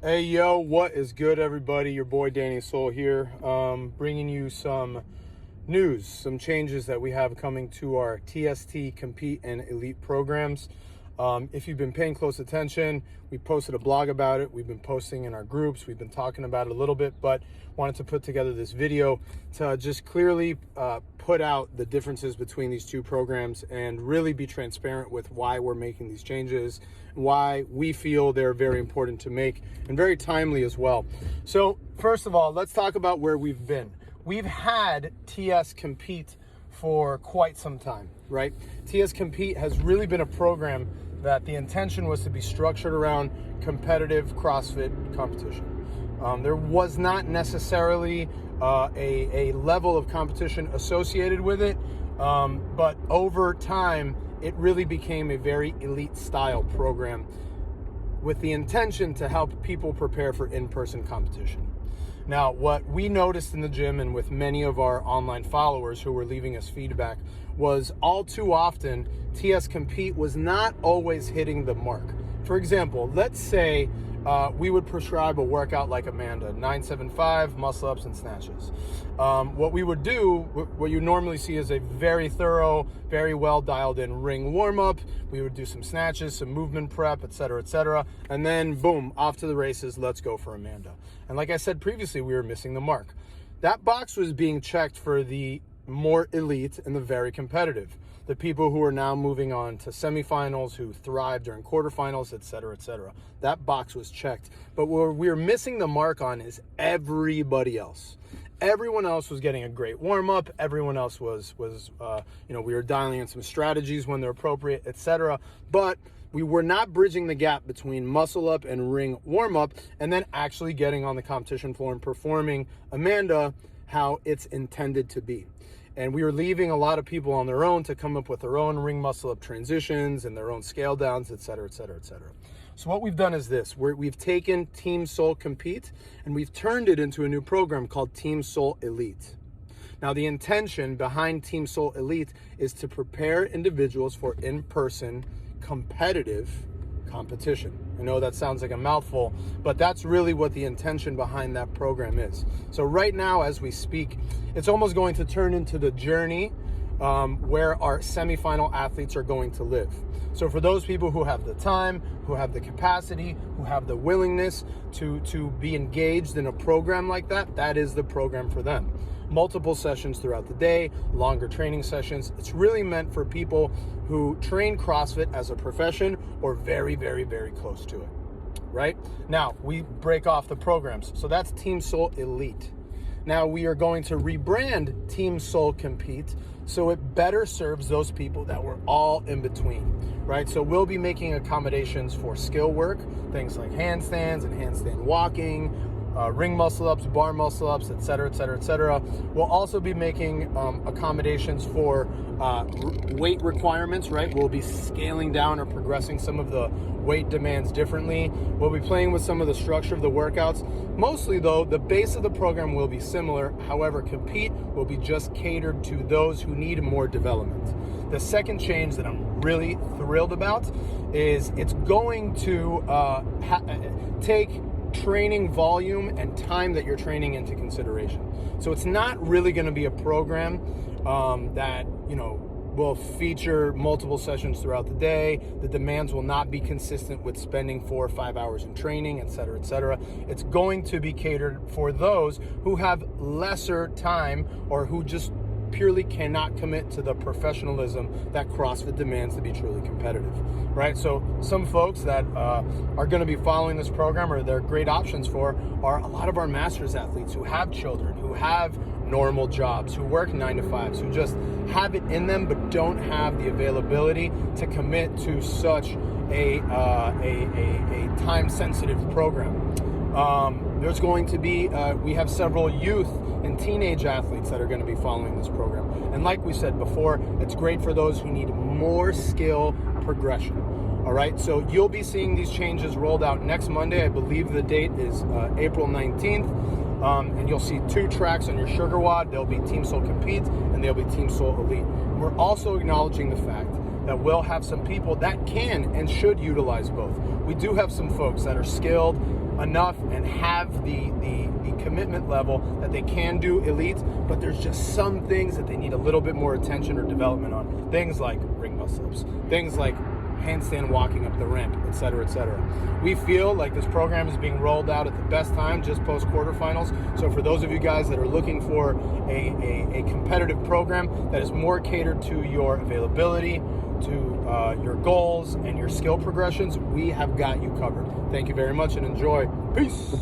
Hey, yo, what is good, everybody? Your boy Danny Soul here, bringing you some news, some changes that we have coming to our TST Compete and Elite programs. If you've been paying close attention, we posted a blog about it. We've been posting in our groups. We've been talking about it a little bit, but wanted to put together this video to just clearly put out the differences between these two programs and really be transparent with why we're making these changes, why we feel they're very important to make and very timely as well. So first of all, let's talk about where we've been. We've had TS Compete for quite some time, right? TS Compete has really been a program that the intention was to be structured around competitive CrossFit competition. There was not necessarily a level of competition associated with it, but over time, it really became a very elite style program with the intention to help people prepare for in-person competition. Now, what we noticed in the gym and with many of our online followers who were leaving us feedback was all too often TS Compete was not always hitting the mark. For example, let's say we would prescribe a workout like Amanda, 975 muscle ups and snatches. What we would do, what you normally see is a very thorough, very well dialed in ring warm up. We would do some snatches, some movement prep, etc., and then boom, off to the races. Let's go for Amanda. And like I said previously, we were missing the mark. That box was being checked for the more elite and the very competitive, the people who are now moving on to semifinals, who thrive during quarterfinals, etc. That box was checked. But what we're missing the mark on is everybody else. Everyone else was getting a great warm-up. Everyone else was we were dialing in some strategies when they're appropriate, etc. But we were not bridging the gap between muscle up and ring warm-up and then actually getting on the competition floor and performing Amanda how it's intended to be. And we were leaving a lot of people on their own to come up with their own ring muscle up transitions and their own scale downs, etc. So what we've done is this. We've taken Team Soul Compete and we've turned it into a new program called Team Soul Elite. Now, the intention behind Team Soul Elite is to prepare individuals for in-person competitive competition. I know that sounds like a mouthful, but that's really what the intention behind that program is. So right now, as we speak, it's almost going to turn into the journey where our semifinal athletes are going to live. So for those people who have the time, who have the capacity, who have the willingness to be engaged in a program like that, that is the program for them. Multiple sessions throughout the day, longer training sessions. It's really meant for people who train CrossFit as a profession or very, very, very close to it, right? Now, we break off the programs. So that's Team Soul Elite. Now we are going to rebrand Team Soul Compete so it better serves those people that were all in between, right? So we'll be making accommodations for skill work, things like handstands and handstand walking, ring muscle ups, bar muscle ups, etc. We'll also be making accommodations for weight requirements, right? We'll be scaling down or progressing some of the weight demands differently. We'll be playing with some of the structure of the workouts. Mostly though, the base of the program will be similar. However, Compete will be just catered to those who need more development. The second change that I'm really thrilled about is it's going to take training volume and time that you're training into consideration. So it's not really going to be a program that, will feature multiple sessions throughout the day. The demands will not be consistent with spending 4 or 5 hours in training, etc. It's going to be catered for those who have lesser time or who just purely cannot commit to the professionalism that CrossFit demands to be truly competitive, right? So some folks that are going to be following this program or they're great options for are a lot of our masters athletes who have children, who have normal jobs, who work 9 to 5s, who just have it in them but don't have the availability to commit to such a time-sensitive program. There's going to be, we have several youth and teenage athletes that are going to be following this program. And like we said before, it's great for those who need more skill progression. All right, so you'll be seeing these changes rolled out next Monday. I believe the date is April 19th. And you'll see 2 tracks on your Sugar WOD. There'll be Team Soul Compete and there'll be Team Soul Elite. We're also acknowledging the fact that we'll have some people that can and should utilize both. We do have some folks that are skilled, enough and have the commitment level that they can do elites, but there's just some things that they need a little bit more attention or development on. Things like ring muscle ups, things like handstand walking up the ramp, etc., etc. We feel like this program is being rolled out at the best time, just post quarterfinals. So for those of you guys that are looking for a competitive program that is more catered to your availability, to your goals and your skill progressions, we have got you covered. Thank you very much and enjoy. Peace.